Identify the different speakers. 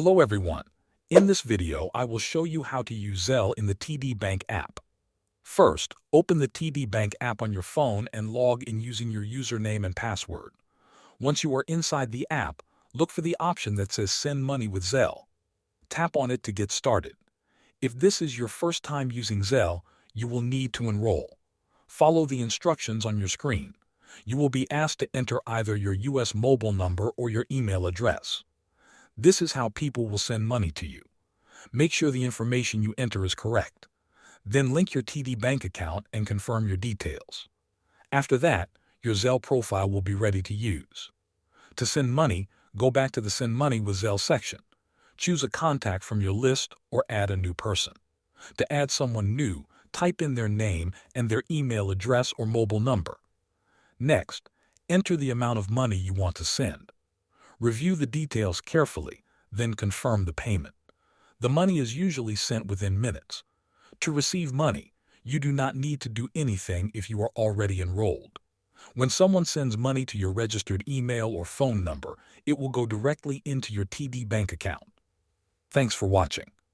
Speaker 1: Hello everyone. In this video, I will show you how to use Zelle in the TD Bank app. First, open the TD Bank app on your phone and log in using your username and password. Once you are inside the app, look for the option that says Send Money with Zelle. Tap on it to get started. If this is your first time using Zelle, you will need to enroll. Follow the instructions on your screen. You will be asked to enter either your US mobile number or your email address. This is how people will send money to you. Make sure the information you enter is correct. Then link your TD Bank account and confirm your details. After that, your Zelle profile will be ready to use. To send money, go back to the Send Money with Zelle section. Choose a contact from your list or add a new person. To add someone new, type in their name and their email address or mobile number. Next, enter the amount of money you want to send. Review the details carefully, then confirm the payment. The money is usually sent within minutes. To receive money, you do not need to do anything if you are already enrolled. When someone sends money to your registered email or phone number, it will go directly into your TD Bank account. Thanks for watching.